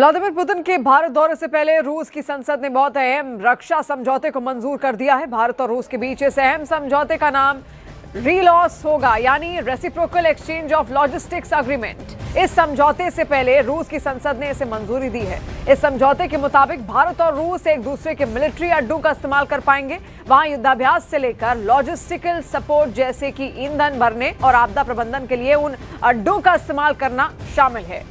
Vladimir Putin के भारत दौरे से पहले रूस की संसद ने बहुत अहम रक्षा समझौते को मंजूर कर दिया है। भारत और रूस के बीच इस अहम समझौते का नाम रीलॉस होगा, यानी reciprocal exchange of logistics agreement. इस समझौते से पहले रूस की संसद ने इसे मंजूरी दी है। इस समझौते के मुताबिक भारत और रूस एक दूसरे के मिलिट्री अड्डों का इस्तेमाल कर पाएंगे। वहां युद्धाभ्यास से लेकर लॉजिस्टिकल सपोर्ट जैसे कि ईंधन भरने और आपदा प्रबंधन के लिए उन अड्डों का इस्तेमाल करना शामिल है।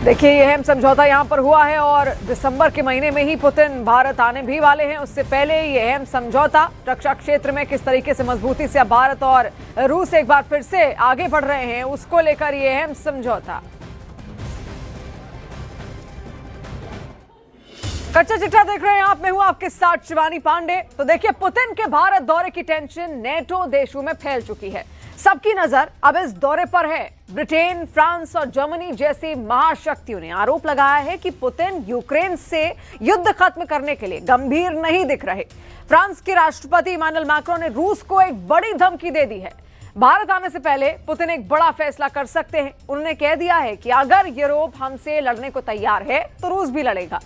देखिए, यह अहम समझौता यहां पर हुआ है और दिसंबर के महीने में ही पुतिन भारत आने भी वाले हैं। उससे पहले यह अहम समझौता रक्षा क्षेत्र में किस तरीके से मजबूती से अब भारत और रूस एक बार फिर से आगे बढ़ रहे हैं, उसको लेकर यह अहम समझौता। कच्चा चिट्ठा देख रहे हैं आप, मैं हूं आपके साथ शिवानी पांडे। तो देखिए, पुतिन के भारत दौरे की टेंशन नेटो देशों में फैल चुकी है। सबकी नजर अब इस दौरे पर है। ब्रिटेन, फ्रांस और जर्मनी जैसी महाशक्तियों ने आरोप लगाया है कि पुतिन यूक्रेन से युद्ध खत्म करने के लिए गंभीर नहीं दिख रहे। फ्रांस के राष्ट्रपति इमानुएल मैक्रोन ने रूस को एक बड़ी धमकी दे दी है। भारत आने से पहले पुतिन एक बड़ा फैसला कर सकते हैं। उन्होंने कह दिया है कि अगर यूरोप हमसे लड़ने को तैयार है तो रूस भी लड़ेगा।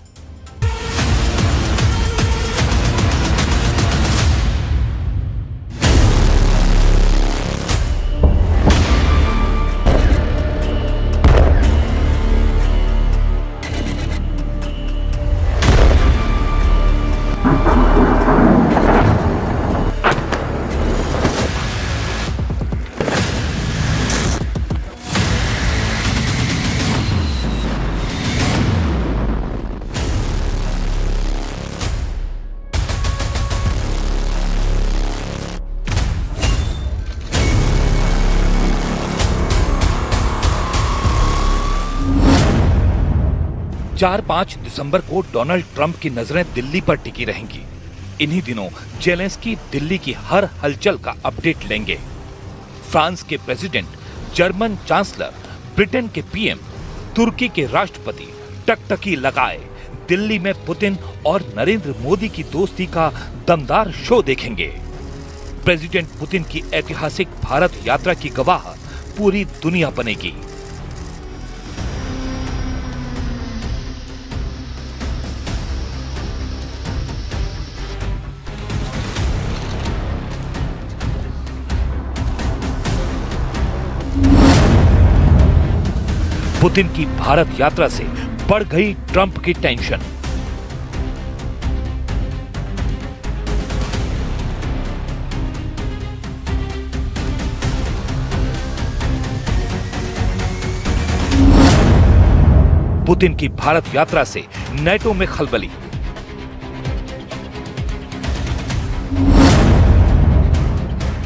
चार 5 दिसंबर को डोनाल्ड ट्रंप की नजरें दिल्ली पर टिकी रहेंगी। इन्हीं दिनों जेलेंस्की दिल्ली की हर हलचल का अपडेट लेंगे। फ्रांस के प्रेसिडेंट, जर्मन चांसलर, ब्रिटेन के पीएम, तुर्की के राष्ट्रपति टकटकी लगाए दिल्ली में पुतिन और नरेंद्र मोदी की दोस्ती का दमदार शो देखेंगे। प्रेसिडेंट पुतिन की ऐतिहासिक भारत यात्रा की गवाह पूरी दुनिया बनेगी। पुतिन की भारत यात्रा से बढ़ गई ट्रंप की टेंशन। पुतिन की भारत यात्रा से नेटो में खलबली।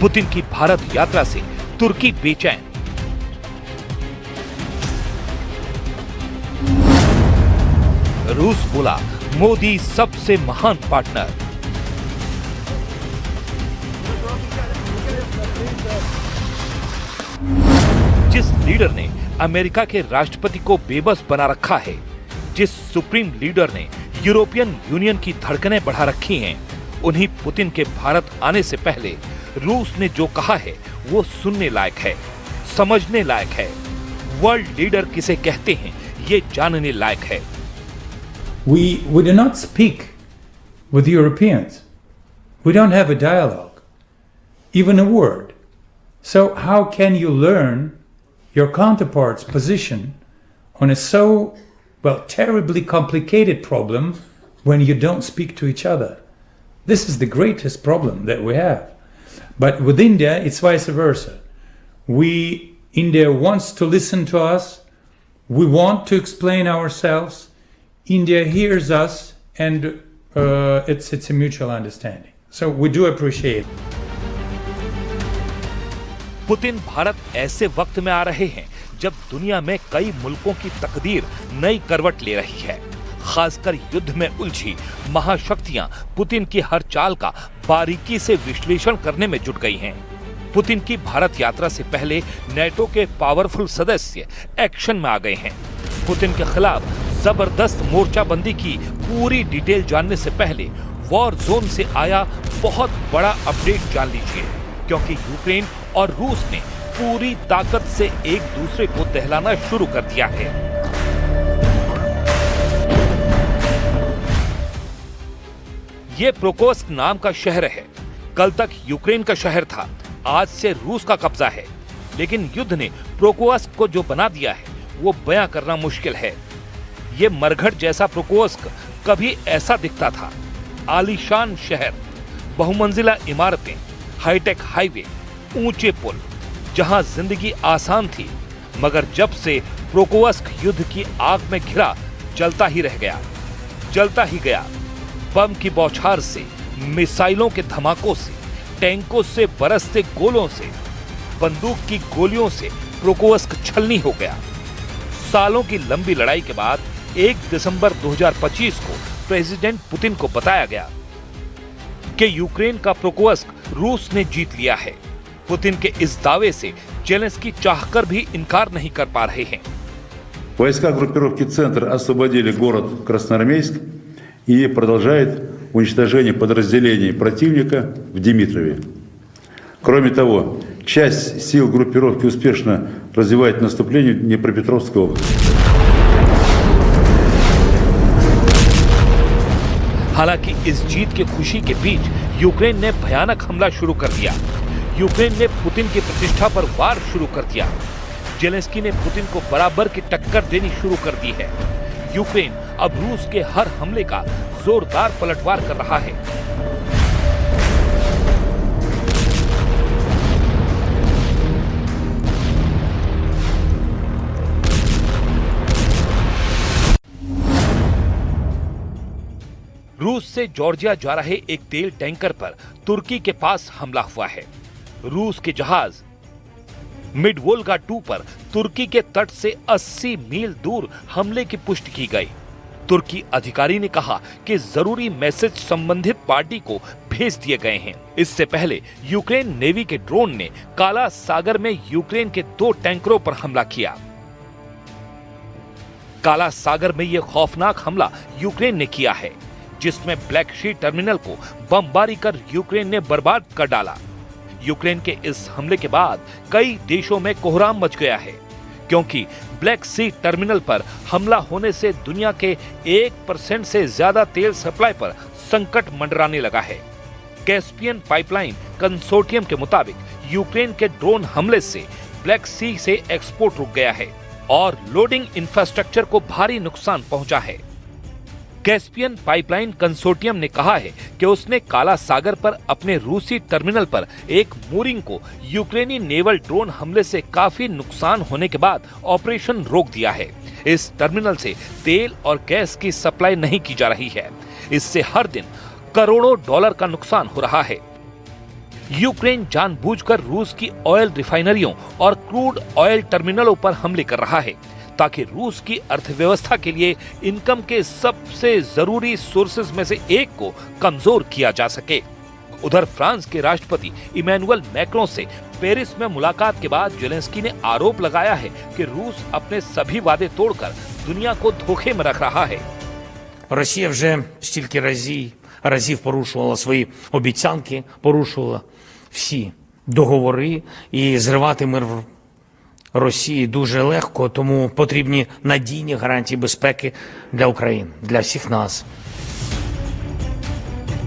पुतिन की भारत यात्रा से तुर्की बेचैन। रूस बोला मोदी सबसे महान पार्टनर। जिस लीडर ने अमेरिका के राष्ट्रपति को बेबस बना रखा है, जिस सुप्रीम लीडर ने यूरोपियन यूनियन की धड़कनें बढ़ा रखी हैं, उन्हीं पुतिन के भारत आने से पहले रूस ने जो कहा है वो सुनने लायक है, समझने लायक है। वर्ल्ड लीडर किसे कहते हैं ये जानने लायक है। We do not speak with Europeans. We don't have a dialogue, even a word. So how can you learn your counterpart's position on a so, terribly complicated problem when you don't speak to each other? This is the greatest problem that we have. But with India, it's vice versa. India wants to listen to us. We want to explain ourselves. India hears us and it's a mutual understanding. So we do appreciate. Putin Bharat ऐसे वक्त में आ रहे हैं जब दुनिया में कई मुल्कों की तकदीर नई करवट ले रही है। खासकर युद्ध में उलझी महाशक्तियां पुतिन की हर चाल का बारीकी से विश्लेषण करने में जुट गई हैं। पुतिन की भारत यात्रा से पहले नेटो के पावरफुल सदस्य एक्शन में आ गए हैं। पुतिन के खिलाफ जबरदस्त मोर्चाबंदी की पूरी डिटेल जानने से पहले वॉर जोन से आया बहुत बड़ा अपडेट जान लीजिए, क्योंकि यूक्रेन और रूस ने पूरी ताकत से एक दूसरे को दहलाना शुरू कर दिया है। ये प्रोकोस्क नाम का शहर है। कल तक यूक्रेन का शहर था, आज से रूस का कब्जा है। लेकिन युद्ध ने प्रोकोस्क को जो बना दिया है वो बयां करना मुश्किल है। ये मरघट जैसा प्रोकोस्क कभी ऐसा दिखता था। आलीशान शहर, बहुमंजिला इमारतें, हाईटेक हाईवे, ऊंचे पुल, जहां जिंदगी आसान थी। मगर जब से प्रोकोस्क युद्ध की आग में घिरा, जलता ही रह गया, जलता ही गया। बम की बौछार से, मिसाइलों के धमाकों से, टैंकों से बरसते गोलों से, बंदूक की गोलियों से प्रोकोस्क छलनी हो गया। सालों की लंबी लड़ाई के बाद 1 दिसंबर 2025 को प्रेसिडेंट पुतिन को बताया गया कि यूक्रेन का प्रोकोस्क रूस ने जीत लिया है। पुतिन के इस दावे से जेलेंस्की चाहकर भी इनकार नहीं कर पा रहे हैं। Войска группировки «Центр» освободили город Красноармейск и продолжает уничтожение подразделений противника в Димитрове. Кроме того, часть сил группировки успешно развивает наступление в Днепропетровской области. हालांकि इस जीत की खुशी के बीच यूक्रेन ने भयानक हमला शुरू कर दिया। यूक्रेन ने पुतिन की प्रतिष्ठा पर वार शुरू कर दिया। जेलेंस्की ने पुतिन को बराबर की टक्कर देनी शुरू कर दी है। यूक्रेन अब रूस के हर हमले का जोरदार पलटवार कर रहा है। रूस से जॉर्जिया जा रहे एक तेल टैंकर पर तुर्की के पास हमला हुआ है। रूस के जहाज मिडवोल्गा 2 पर तुर्की के तट से 80 मील दूर हमले की पुष्टि की गई। तुर्की अधिकारी ने कहा कि जरूरी मैसेज संबंधित पार्टी को भेज दिए गए हैं। इससे पहले यूक्रेन नेवी के ड्रोन ने काला सागर में यूक्रेन के 2 टैंकरों पर हमला किया। काला सागर में यह खौफनाक हमला यूक्रेन ने किया है, जिसमें ब्लैक सी टर्मिनल को बमबारी कर यूक्रेन ने बर्बाद कर डाला। यूक्रेन के इस हमले के बाद कई देशों में कोहराम मच गया है, क्योंकि ब्लैक सी टर्मिनल पर हमला होने से दुनिया के 1% से ज्यादा तेल सप्लाई पर संकट मंडराने लगा है। कैस्पियन पाइपलाइन कंसोर्टियम के मुताबिक यूक्रेन के ड्रोन हमले से ब्लैक सी से एक्सपोर्ट रुक गया है और लोडिंग इंफ्रास्ट्रक्चर को भारी नुकसान पहुंचा है। कैस्पियन पाइपलाइन कंसोर्टियम ने कहा है कि उसने काला सागर पर अपने रूसी टर्मिनल पर एक मूरिंग को यूक्रेनी नेवल ड्रोन हमले से काफी नुकसान होने के बाद ऑपरेशन रोक दिया है। इस टर्मिनल से तेल और गैस की सप्लाई नहीं की जा रही है। इससे हर दिन करोड़ों डॉलर का नुकसान हो रहा है। यूक्रेन जानबूझकर रूस की ऑयल रिफाइनरियों और क्रूड ऑयल टर्मिनलों पर हमले कर रहा है, ताकि रूस की अर्थव्यवस्था के लिए इनकम के सबसे जरूरी सोर्सेज में से एक को कमजोर किया जा सके। उधर फ्रांस के राष्ट्रपति इमैनुअल मैक्रों से पेरिस में मुलाकात के बाद जेलेंस्की ने आरोप लगाया है कि रूस अपने सभी वादे तोड़कर दुनिया को धोखे में रख रहा है। Росія вже стільки разів порушувала свої обіцянки, порушувала всі договори, і зривати мир в Росії дуже легко, тому потрібні надійні гарантії безпеки для України, для всіх нас.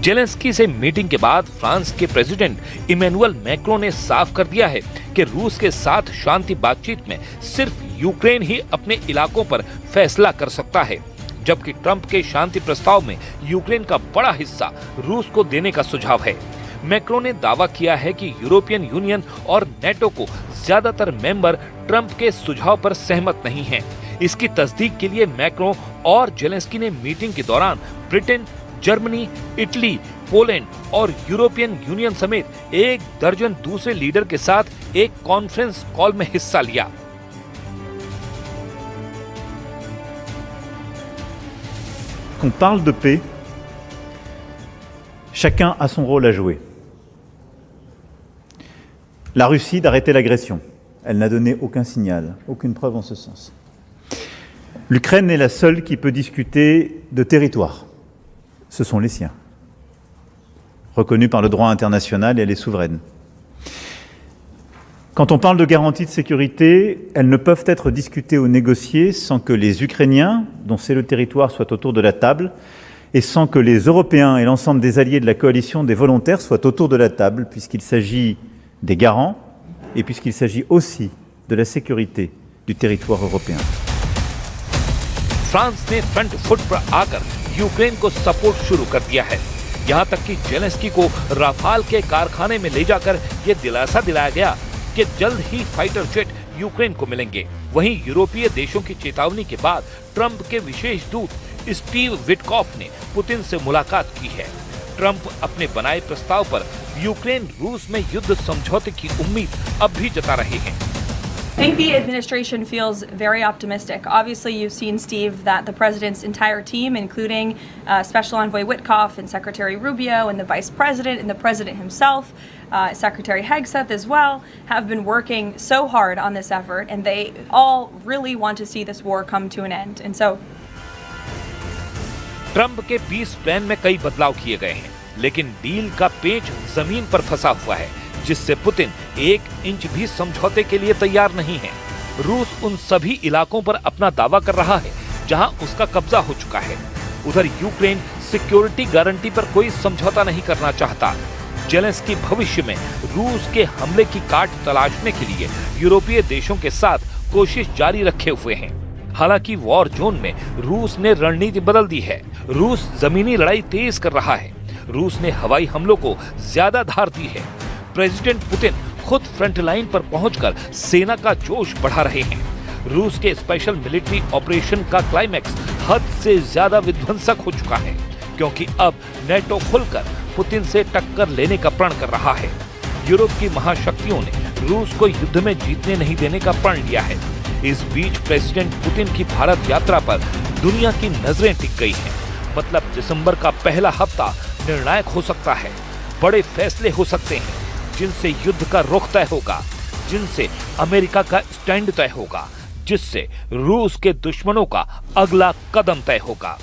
जेलेंस्की से मीटिंग के बाद फ्रांस के प्रेसिडेंट इमैनुअल मैक्रों ने साफ कर दिया है कि रूस के साथ शांति बातचीत में सिर्फ यूक्रेन ही अपने इलाकों पर फैसला कर सकता है, जबकि ट्रंप के शांति प्रस्ताव में यूक्रेन का बड़ा हिस्सा रूस को देने का सुझाव है। मैक्रों ने दावा किया है कि यूरोपियन यूनियन और नेटो को ज्यादातर मेंबर ट्रंप के सुझाव पर सहमत नहीं हैं। इसकी तस्दीक के लिए मैक्रों और जेलेंस्की ने मीटिंग के दौरान ब्रिटेन, जर्मनी, इटली, पोलैंड और यूरोपियन यूनियन समेत 1 दर्जन दूसरे लीडर के साथ एक कॉन्फ्रेंस कॉल में हिस्सा लिया। Qu'on parle de paix, chacun a son rôle à jouer. La Russie d'arrêter l'agression. Elle n'a donné aucun signal, aucune preuve en ce sens. L'Ukraine est la seule qui peut discuter de territoire. Ce sont les siens, reconnus par le droit international, et elle est souveraine. Quand on parle de garanties de sécurité, elles ne peuvent être discutées ou négociées sans que les Ukrainiens, dont c'est le territoire, soient autour de la table et sans que les Européens et l'ensemble des alliés de la coalition des volontaires soient autour de la table, puisqu'il s'agit des garants et puisqu'il s'agit aussi de la sécurité du territoire européen. France ने front foot पर आकर Ukraine को support शुरू कर दिया है। यहाँ तक कि जेलेंस्की को राफाल के कारखाने में ले जाकर ये दिलासा दिलाया गया कि जल्द ही फाइटर जेट यूक्रेन को मिलेंगे। वहीं यूरोपीय देशों की चेतावनी के बाद ट्रंप के विशेष दूत स्टीव विटकॉफ ने पुतिन से मुलाकात की है। ट्रंप अपने बनाए प्रस्ताव पर यूक्रेन रूस में युद्ध समझौते की उम्मीद अब भी जता रहे हैं। I think the administration feels very optimistic. Obviously, you've seen, Steve, that the president's entire team, including Special Envoy Witkoff and Secretary Rubio and the Vice President and the President himself, Secretary Hegseth as well, have been working so hard on this effort, and they all really want to see this war come to an end. And so, Trump के piece plan में कई बदलाव किए गए हैं, लेकिन deal का पेच जमीन पर फंसा हुआ है, जिससे पुतिन 1 इंच भी समझौते के लिए तैयार नहीं है। रूस उन सभी इलाकों पर अपना दावा कर रहा है जहां उसका कब्जा हो चुका है। उधर यूक्रेन सिक्योरिटी गारंटी पर कोई समझौता नहीं करना चाहता। जेलेंस्की भविष्य में रूस के हमले की काट तलाशने के लिए यूरोपीय देशों के साथ कोशिश जारी रखे हुए हैं। हालांकि वॉर जोन में रूस ने रणनीति बदल दी है। रूस जमीनी लड़ाई तेज कर रहा है। रूस ने हवाई हमलों को ज्यादा धार दी है। प्रेसिडेंट पुतिन खुद फ्रंट लाइन पर पहुंचकर सेना का जोश बढ़ा रहे हैं। रूस के स्पेशल मिलिट्री ऑपरेशन का क्लाइमैक्स हद से ज्यादा विध्वंसक हो चुका है, क्योंकि अब नेटो खुलकर पुतिन से टक्कर लेने का प्रण कर रहा है। यूरोप की महाशक्तियों ने रूस को युद्ध में जीतने नहीं देने का प्रण लिया है। इस बीच प्रेसिडेंट पुतिन की भारत यात्रा पर दुनिया की नजरें टिक गई हैं। मतलब दिसंबर का पहला हफ्ता निर्णायक हो सकता है। बड़े फैसले हो सकते हैं, जिनसे युद्ध का रुख तय होगा, जिनसे अमेरिका का स्टैंड तय होगा, जिससे रूस के दुश्मनों का अगला कदम तय होगा।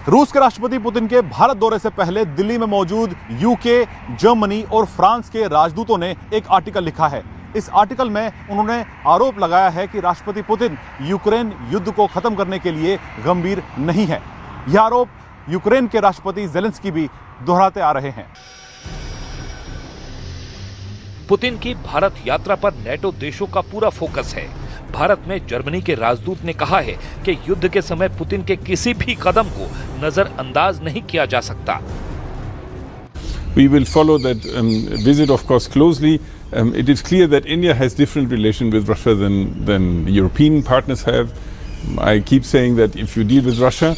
रूस के राष्ट्रपति पुतिन के भारत दौरे से पहले दिल्ली में मौजूद यूके, जर्मनी और फ्रांस के राजदूतों ने एक आर्टिकल लिखा है। इस आर्टिकल में उन्होंने आरोप लगाया है कि राष्ट्रपति पुतिन यूक्रेन युद्ध को खत्म करने के लिए गंभीर नहीं है। यह आरोप यूक्रेन के राष्ट्रपति जेलेंस्की भी दोहराते आ रहे हैं। पुतिन की भारत यात्रा पर नेटो देशों का पूरा फोकस है। भारत में जर्मनी के राजदूत ने कहा है कि युद्ध के समय पुतिन के किसी भी कदम को नजरअंदाज नहीं किया जा सकता। We will follow that visit, of course, closely. It is clear that India has different relations with Russia than European partners have. I keep saying that if you deal with Russia,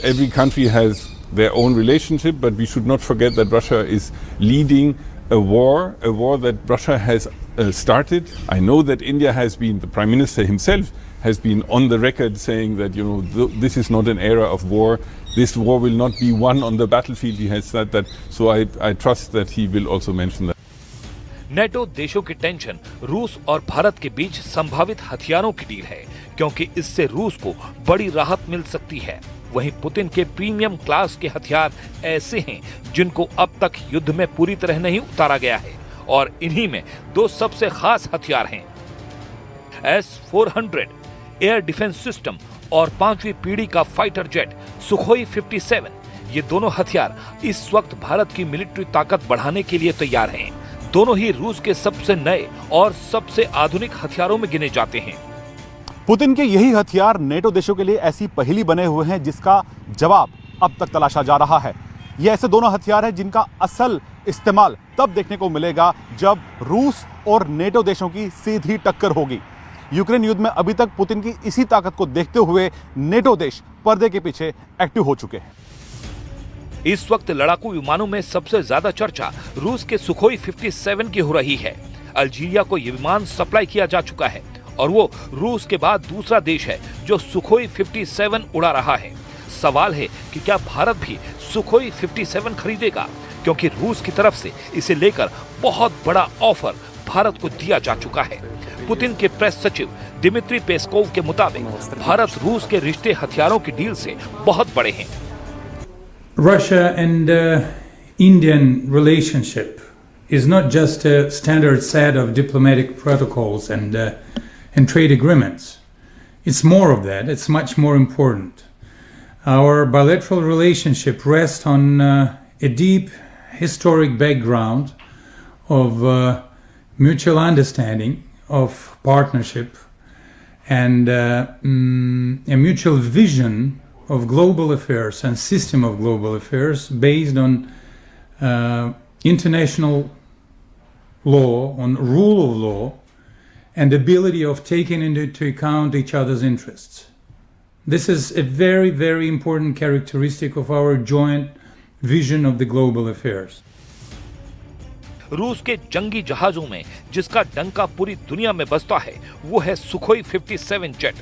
every country has their own relationship, but we should not forget that Russia is leading a war that Russia has started. I know that India has been, the Prime Minister himself has been on the record saying that, this is not an era of war. This war will not be won on the battlefield. He has said that, so I trust that he will also mention that. NATO देशों की tension रूस और भारत के बीच संभावित हथियारों की deal है, क्योंकि इससे रूस को बड़ी राहत मिल सकती है। वहीं पुतिन के प्रीमियम क्लास के हथियार ऐसे हैं जिनको अब तक युद्ध में पूरी तरह नहीं उतारा गया है, और इन्हीं में 2 सबसे खास हथियार हैं। S-400 एयर डिफेंस सिस्टम और 5वीं पीढ़ी का फाइटर जेट सुखोई 57। ये दोनों हथियार इस वक्त भारत की मिलिट्री ताकत बढ़ाने के लिए तैयार हैं। दोनों ही रूस के सबसे नए और सबसे आधुनिक हथियारों में गिने जाते हैं। पुतिन के यही हथियार नेटो देशों के लिए ऐसी पहेली बने हुए हैं जिसका जवाब अब तक तलाशा जा रहा है। ये ऐसे दोनों हथियार हैं जिनका असल इस्तेमाल तब देखने को मिलेगा जब रूस और नेटो देशों की सीधी टक्कर होगी। यूक्रेन युद्ध में अभी तक पुतिन की इसी ताकत को देखते हुए नेटो देश पर्दे के पीछे एक्टिव हो चुके हैं। इस वक्त लड़ाकू विमानों में सबसे ज्यादा चर्चा रूस के सुखोई 57 की हो रही है। अल्जीरिया को यह विमान सप्लाई किया जा चुका है और वो रूस के बाद दूसरा देश है जो सुखोई 57 उड़ा रहा है। सवाल है कि क्या भारत भी सुखोई 57 खरीदेगा, क्योंकि रूस की तरफ से इसे लेकर बहुत बड़ा ऑफर भारत को दिया जा चुका है। पुतिन के प्रेस सचिव दिमित्री पेस्कोव के मुताबिक भारत रूस के रिश्ते हथियारों की डील से बहुत बड़े हैं। Russia and Indian relationship is not just a standard set of diplomatic protocols and trade agreements. It's more of that. It's much more important. Our bilateral relationship rests on a deep historic background of mutual understanding, of partnership, and a mutual vision of global affairs and system of global affairs based on international law, on rule of law, and ability of taking into account each other's interests. This is a very, very important characteristic of our joint vision of the global affairs. रूस के जंगी जहाजों में जिसका डंका पूरी दुनिया में बजता है वो है सुखोई 57 जेट।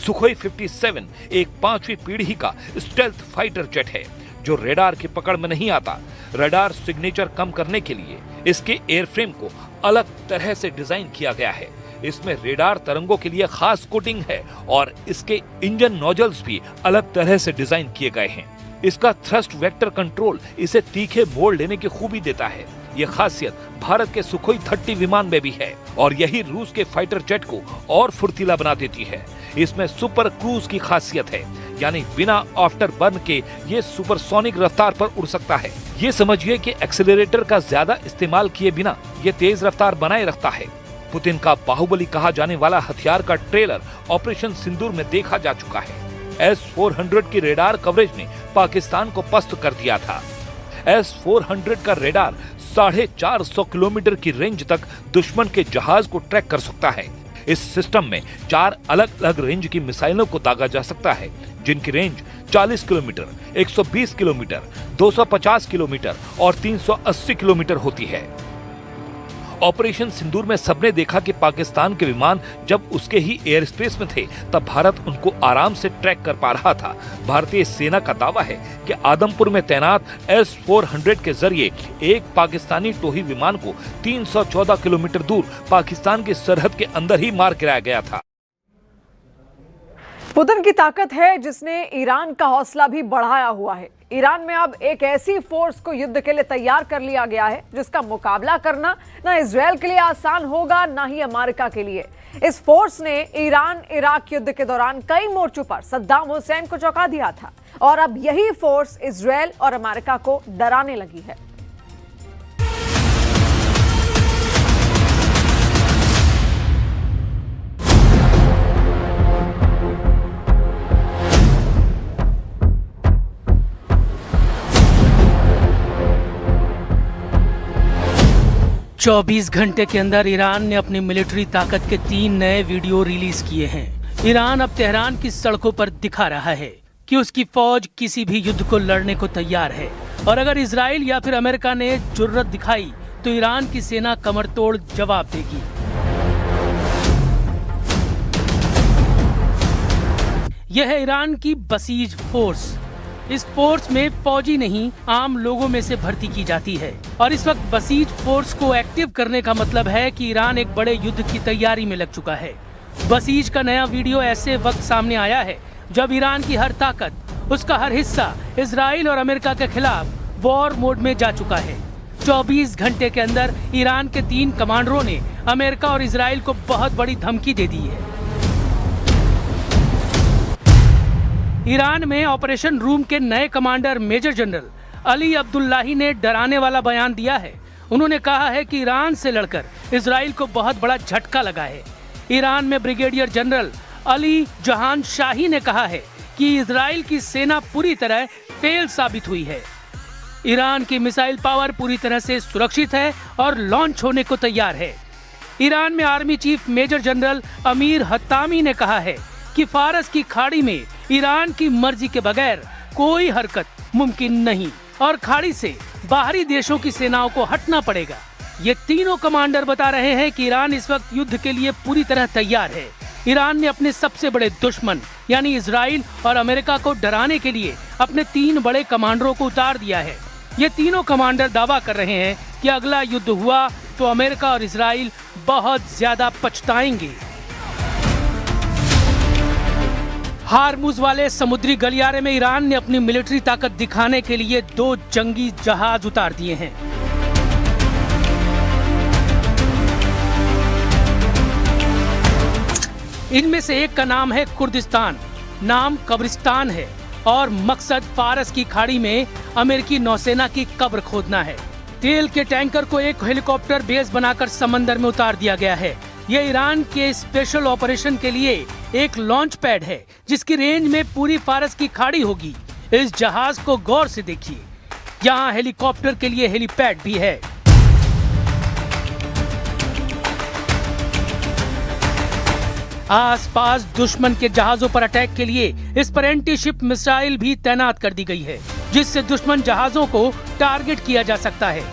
सुखोई 57 एक 5वीं पीढ़ी का स्टेल्थ फाइटर जेट है जो रेडार की पकड़ में नहीं आता। रेडार सिग्नेचर कम करने के लिए इसके एयरफ्रेम को अलग तरह से डिजाइन किया गया है। इसमें रेडार तरंगों के लिए खास कोटिंग है और इसके इंजन नोजल्स भी अलग तरह से डिजाइन किए गए हैं। इसका थ्रस्ट वेक्टर कंट्रोल इसे तीखे मोड़ लेने की खूबी देता है। ये खासियत भारत के सुखोई 30 विमान में भी है और यही रूस के फाइटर जेट को और फुर्तीला बना देती है। इसमें सुपर क्रूज की खासियत है, यानी बिना आफ्टर बर्न के ये सुपरसोनिक रफ्तार पर उड़ सकता है। ये समझिए कि एक्सेलरेटर का ज्यादा इस्तेमाल किए बिना ये तेज रफ्तार बनाए रखता है। पुतिन का बाहुबली कहा जाने वाला हथियार का ट्रेलर ऑपरेशन सिंदूर में देखा जा चुका है। S-400 की रेडार कवरेज ने पाकिस्तान को पस्त कर दिया था। S-400 का रेडार 450 किलोमीटर की रेंज तक दुश्मन के जहाज को ट्रैक कर सकता है। इस सिस्टम में 4 अलग अलग रेंज की मिसाइलों को दागा जा सकता है, जिनकी रेंज 40 किलोमीटर, 120 किलोमीटर, 250 किलोमीटर और 380 किलोमीटर होती है। ऑपरेशन सिंदूर में सबने देखा कि पाकिस्तान के विमान जब उसके ही एयर स्पेस में थे तब भारत उनको आराम से ट्रैक कर पा रहा था। भारतीय सेना का दावा है कि आदमपुर में तैनात S-400 के जरिए एक पाकिस्तानी टोही विमान को 314 किलोमीटर दूर पाकिस्तान की सरहद के अंदर ही मार गिराया गया था। पुतिन की ताकत है जिसने ईरान का हौसला भी बढ़ाया हुआ है। ईरान में अब एक ऐसी फोर्स को युद्ध के लिए तैयार कर लिया गया है जिसका मुकाबला करना ना इजरायल के लिए आसान होगा ना ही अमेरिका के लिए। इस फोर्स ने ईरान इराक युद्ध के दौरान कई मोर्चों पर सद्दाम हुसैन को चौंका दिया था और अब यही फोर्स इजरायल और अमेरिका को डराने लगी है। चौबीस घंटे के अंदर ईरान ने अपनी मिलिट्री ताकत के 3 नए वीडियो रिलीज किए हैं। ईरान अब तेहरान की सड़कों पर दिखा रहा है कि उसकी फौज किसी भी युद्ध को लड़ने को तैयार है और अगर इजराइल या फिर अमेरिका ने जुर्रत दिखाई तो ईरान की सेना कमर तोड़ जवाब देगी। यह है ईरान की बसीज फोर्स। इस फोर्स में फौजी नहीं आम लोगों में से भर्ती की जाती है और इस वक्त बसीज फोर्स को एक्टिव करने का मतलब है कि ईरान एक बड़े युद्ध की तैयारी में लग चुका है। बसीज का नया वीडियो ऐसे वक्त सामने आया है जब ईरान की हर ताकत, उसका हर हिस्सा इजराइल और अमेरिका के खिलाफ वॉर मोड में जा चुका है। 24 घंटे के अंदर ईरान के 3 कमांडरों ने अमेरिका और इजराइल को बहुत बड़ी धमकी दे दी है। ईरान में ऑपरेशन रूम के नए commander major general Ali Abdullahi ने डराने वाला बयान दिया है। उन्होंने कहा है कि ईरान से लड़कर इजराइल को बहुत बड़ा झटका लगा है। ईरान में ब्रिगेडियर जनरल अली जहान शाही ने कहा है कि इजराइल की सेना पूरी तरह फेल साबित हुई है। ईरान की मिसाइल पावर पूरी तरह से सुरक्षित है और लॉन्च होने को तैयार है। ईरान में army chief major general Amir हत्तामी ने कहा है कि फारस की खाड़ी में ईरान की मर्जी के बगैर कोई हरकत मुमकिन नहीं और खाड़ी से बाहरी देशों की सेनाओं को हटना पड़ेगा। ये तीनों कमांडर बता रहे हैं कि ईरान इस वक्त युद्ध के लिए पूरी तरह तैयार है। ईरान ने अपने सबसे बड़े दुश्मन यानी इजराइल और अमेरिका को डराने के लिए अपने 3 बड़े कमांडरों को उतार दिया है। ये तीनों कमांडर दावा कर रहे हैं कि अगला युद्ध हुआ तो अमेरिका और इजराइल बहुत ज्यादा पछताएंगे। हारमुज वाले समुद्री गलियारे में ईरान ने अपनी मिलिट्री ताकत दिखाने के लिए 2 जंगी जहाज उतार दिए हैं। इनमें से एक का नाम है कुर्दिस्तान, नाम कब्रिस्तान है और मकसद फारस की खाड़ी में अमेरिकी नौसेना की कब्र खोदना है। तेल के टैंकर को एक हेलीकॉप्टर बेस बनाकर समंदर में उतार दिया गया है। यह ईरान के स्पेशल ऑपरेशन के लिए एक लॉन्च पैड है जिसकी रेंज में पूरी फारस की खाड़ी होगी। इस जहाज को गौर से देखिए, यहाँ हेलीकॉप्टर के लिए हेलीपैड भी है। आसपास दुश्मन के जहाजों पर अटैक के लिए इस पर एंटी शिप मिसाइल भी तैनात कर दी गई है, जिससे दुश्मन जहाजों को टारगेट किया जा सकता है।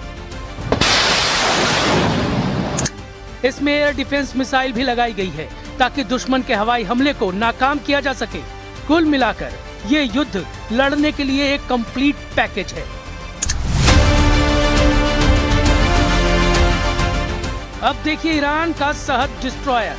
इसमें एयर डिफेंस मिसाइल भी लगाई गई है ताकि दुश्मन के हवाई हमले को नाकाम किया जा सके। कुल मिलाकर ये युद्ध लड़ने के लिए एक कंप्लीट पैकेज है। अब देखिए ईरान का सहद डिस्ट्रॉयर,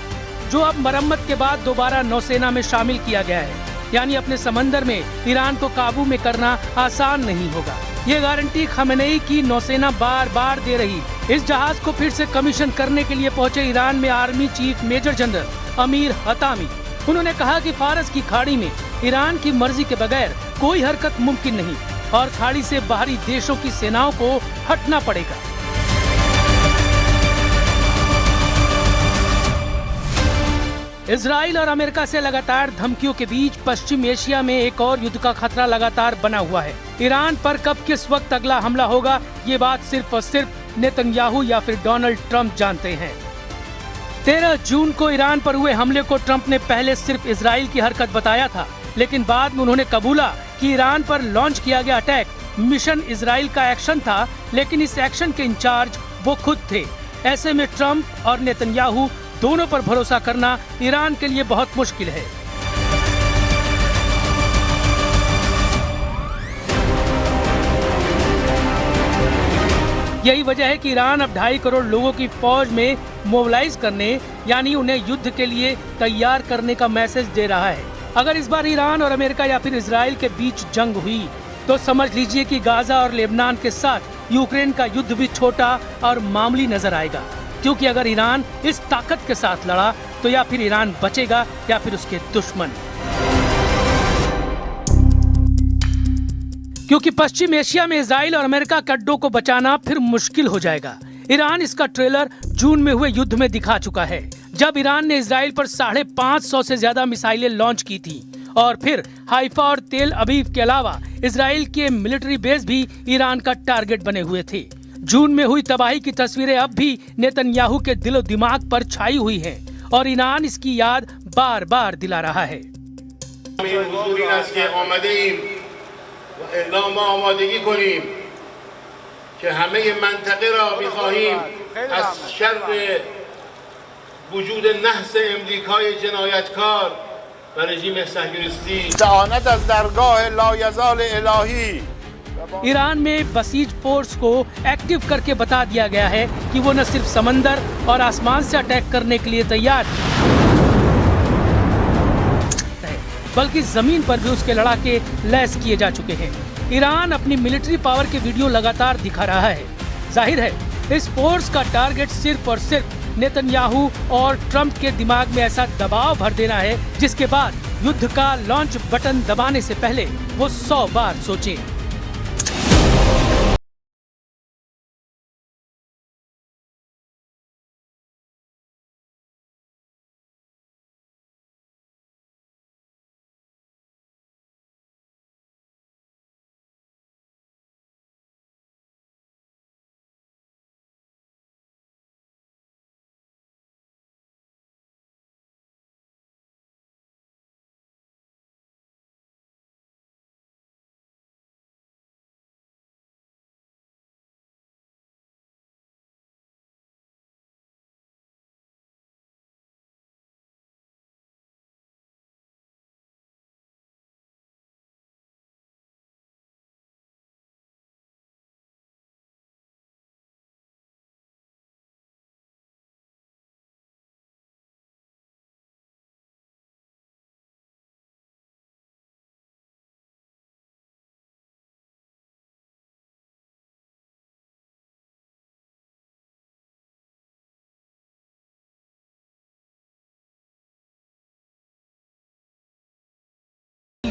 जो अब मरम्मत के बाद दोबारा नौसेना में शामिल किया गया है। यानी अपने समंदर में ईरान को काबू में करना आसान नहीं होगा। ये गारंटी खमेनेई की नौसेना बार बार दे रही। इस जहाज को फिर से कमीशन करने के लिए पहुंचे ईरान में army chief major general Amir Hatami. उन्होंने कहा कि फारस की खाड़ी में ईरान की मर्जी के बगैर कोई हरकत मुमकिन नहीं और खाड़ी से बाहरी देशों की सेनाओं को हटना पड़ेगा। इजराइल और अमेरिका से लगातार धमकियों के बीच पश्चिम एशिया में एक और युद्ध का खतरा लगातार बना हुआ है। ईरान पर कब किस वक्त अगला हमला होगा, ये बात सिर्फ और सिर्फ नेतन्याहू या फिर डोनाल्ड ट्रंप जानते हैं। 13 जून को ईरान पर हुए हमले को ट्रंप ने पहले सिर्फ इजराइल की हरकत बताया था, लेकिन बाद में उन्होंने कबूला कि ईरान पर लॉन्च किया गया अटैक मिशन इजराइल का एक्शन था, लेकिन इस एक्शन के इंचार्ज वो खुद थे। ऐसे में ट्रंप और नेतन्याहू दोनों पर भरोसा करना ईरान के लिए बहुत मुश्किल है। यही वजह है कि ईरान अब 2.5 करोड़ लोगों की फौज में मोबिलाइज करने यानी उन्हें युद्ध के लिए तैयार करने का मैसेज दे रहा है। अगर इस बार ईरान और अमेरिका या फिर इजराइल के बीच जंग हुई तो समझ लीजिए कि गाजा और लेबनान के साथ यूक्रेन का युद्ध भी छोटा और मामूली नजर आएगा, क्योंकि अगर ईरान इस ताकत के साथ लड़ा तो या फिर ईरान बचेगा या फिर उसके दुश्मन। क्योंकि पश्चिम एशिया में इजराइल और अमेरिका के अड्डों को बचाना फिर मुश्किल हो जाएगा। ईरान इसका ट्रेलर जून में हुए युद्ध में दिखा चुका है, जब ईरान ने इजराइल पर 550 से ज्यादा मिसाइलें लॉन्च की थी और फिर हाइफा और तेल अवीव के अलावा इजराइल के मिलिट्री बेस भी ईरान का टारगेट बने हुए थे। जून में हुई तबाही की तस्वीरें अब भी नेतन्याहू के दिलो दिमाग पर छाई हुई हैं और ईरान इसकी याद बार बार दिला रहा है। ईरान में बसीज फोर्स को एक्टिव करके बता दिया गया है कि वो न सिर्फ समंदर और आसमान से अटैक करने के लिए तैयार है, बल्कि जमीन पर भी उसके लड़ाके लैस किए जा चुके हैं। ईरान अपनी मिलिट्री पावर के वीडियो लगातार दिखा रहा है। जाहिर है इस फोर्स का टारगेट सिर्फ और सिर्फ नेतन्याहू और ट्रंप के दिमाग में ऐसा दबाव भर देना है जिसके बाद युद्ध का लॉन्च बटन दबाने से पहले वो 100 बार सोचें।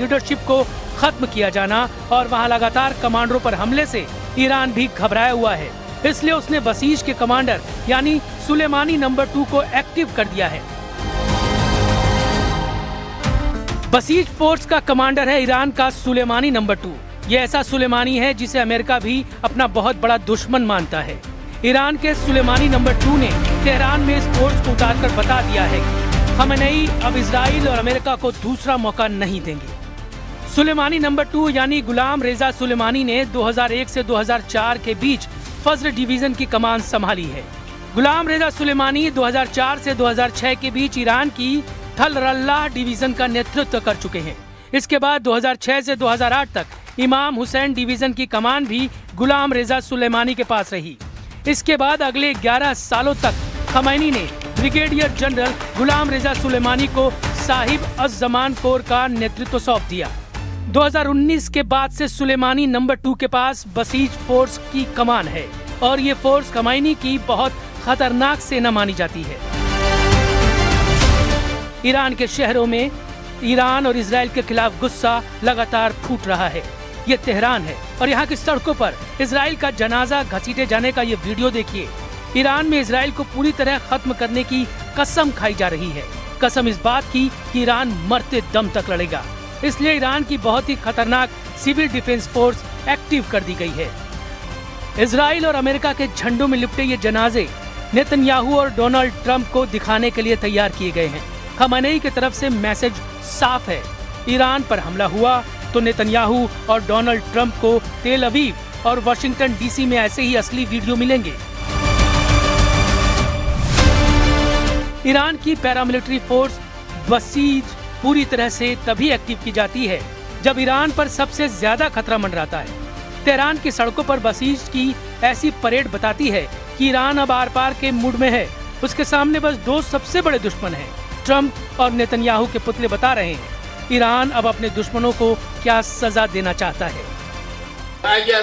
लीडरशिप को खत्म किया जाना और वहां लगातार कमांडरों पर हमले से ईरान भी घबराया हुआ है। इसलिए उसने बसीज के कमांडर यानी सुलेमानी नंबर 2 को एक्टिव कर दिया है। बसीज फोर्स का कमांडर है ईरान का सुलेमानी नंबर 2। ये ऐसा सुलेमानी है जिसे अमेरिका भी अपना बहुत बड़ा दुश्मन मानता है। ईरान के सुलेमानी नंबर 2 ने तेहरान में इस फोर्स को उतारकर बता दिया है कि खमेनेई अब इजराइल और अमेरिका को दूसरा मौका नहीं देंगे। सुलेमानी नंबर 2 यानी गुलाम रेजा सुलेमानी ने 2001 से 2004 के बीच फज्र डिवीजन की कमान संभाली है। गुलाम रेजा सुलेमानी 2004 से 2006 के बीच ईरान की थल रल्लाह डिवीजन का नेतृत्व कर चुके हैं। इसके बाद 2006 से 2008 तक इमाम हुसैन डिवीजन की कमान भी गुलाम रेजा सुलेमानी के पास रही। इसके बाद अगले 11 सालों तक खमैनी ने ब्रिगेडियर जनरल गुलाम रेजा सुलेमानी को साहिब अज़-ज़मान कोर का नेतृत्व सौंप दिया। 2019 के बाद से सुलेमानी नंबर 2 के पास बसीज फोर्स की कमान है और ये फोर्स खमैनी की बहुत खतरनाक सेना मानी जाती है। ईरान के शहरों में ईरान और इजराइल के खिलाफ गुस्सा लगातार फूट रहा है। ये तेहरान है और यहाँ की सड़कों पर इजराइल का जनाजा घसीटे जाने का ये वीडियो देखिए। ईरान में इजराइल को पूरी तरह खत्म करने की कसम खाई जा रही है। कसम इस बात की कि ईरान मरते दम तक लड़ेगा। इसलिए ईरान की बहुत ही खतरनाक सिविल डिफेंस फोर्स एक्टिव कर दी गई है। इजराइल और अमेरिका के झंडों में लिपटे ये जनाजे नेतन्याहू और डोनाल्ड ट्रंप को दिखाने के लिए तैयार किए गए हैं। खमेनेई की तरफ से मैसेज साफ है, ईरान पर हमला हुआ तो नेतन्याहू और डोनाल्ड ट्रंप को तेल अवीव और वाशिंगटन डीसी में ऐसे ही असली वीडियो मिलेंगे। ईरान की पैरामिलिट्री फोर्स बसीज पूरी तरह से तभी एक्टिव की जाती है जब ईरान पर सबसे ज्यादा खतरा मंडराता है। तेहरान की सड़कों पर बसीज की ऐसी परेड बताती है कि ईरान अब आर पार के मूड में है। उसके सामने बस दो सबसे बड़े दुश्मन हैं, ट्रंप और नेतन्याहू के पुतले बता रहे हैं ईरान अब अपने दुश्मनों को क्या सजा देना चाहता है। अगर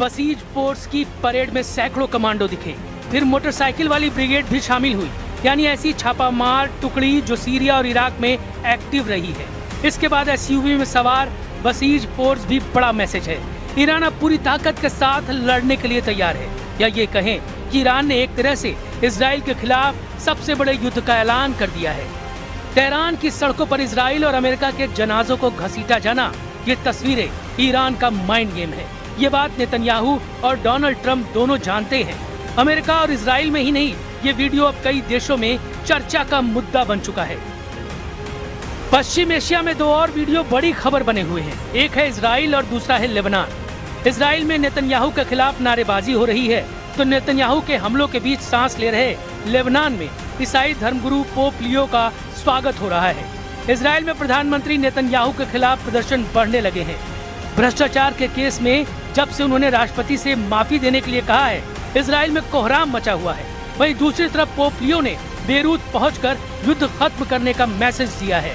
बसीज फोर्स की परेड में सैकड़ों कमांडो दिखे, फिर मोटरसाइकिल वाली ब्रिगेड भी शामिल हुई, यानी ऐसी छापामार टुकड़ी जो सीरिया और इराक में एक्टिव रही है। इसके बाद एसयूवी में सवार बसीज फोर्स भी बड़ा मैसेज है। ईरान अब पूरी ताकत के साथ लड़ने के लिए तैयार है, या ये कहें कि ईरान ने एक तरह से इजराइल के खिलाफ सबसे बड़े युद्ध का ऐलान कर दिया है। तेहरान की सड़कों पर इजराइल और अमेरिका के जनाजों को घसीटा जाना, ये तस्वीरें ईरान का माइंड गेम है। ये बात नेतन्याहू और डोनाल्ड ट्रंप दोनों जानते हैं। अमेरिका और इजराइल में ही नहीं, ये वीडियो अब कई देशों में चर्चा का मुद्दा बन चुका है। पश्चिम एशिया में दो और वीडियो बड़ी खबर बने हुए हैं। एक है इजराइल और दूसरा है लेबनान। इजराइल में नेतन्याहू के खिलाफ नारेबाजी हो रही है तो नेतन्याहू के हमलों के बीच सांस ले रहे लेबनान में ईसाई धर्मगुरु पोप लियो का स्वागत हो रहा है। इजराइल में प्रधानमंत्री नेतन्याहू के खिलाफ प्रदर्शन बढ़ने लगे हैं। भ्रष्टाचार के केस में जब से उन्होंने राष्ट्रपति से माफी देने के लिए कहा है, इजराइल में कोहराम मचा हुआ है। वहीं दूसरी तरफ पोप लियो ने बेरूत पहुंचकर युद्ध खत्म करने का मैसेज दिया है।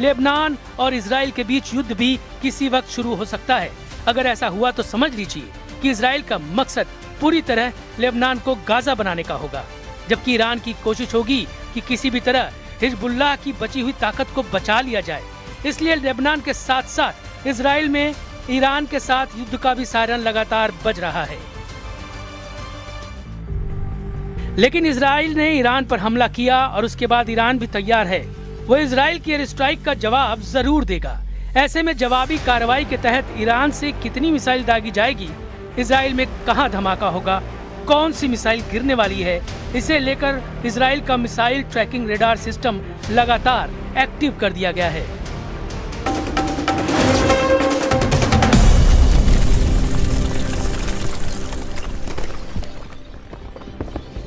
लेबनान और इजराइल के बीच युद्ध भी किसी वक्त शुरू हो सकता है। अगर ऐसा हुआ तो समझ लीजिए कि इजराइल का मकसद पूरी तरह लेबनान को गाजा बनाने का होगा, जबकि ईरान की कोशिश होगी कि किसी भी तरह हिजबुल्लाह की बची हुई ताकत को बचा लिया जाए। इसलिए लेबनान के साथ साथ इजराइल में ईरान के साथ युद्ध का भी सायरन लगातार बज रहा है। लेकिन इजराइल ने ईरान पर हमला किया और उसके बाद ईरान भी तैयार है, वो इजराइल की एयर स्ट्राइक का जवाब जरूर देगा। ऐसे में जवाबी कार्रवाई के तहत ईरान से कितनी मिसाइल दागी जाएगी, इजराइल में कहां धमाका होगा, कौन सी मिसाइल गिरने वाली है, इसे लेकर इजराइल का मिसाइल ट्रैकिंग रेडार सिस्टम लगातार एक्टिव कर दिया गया है।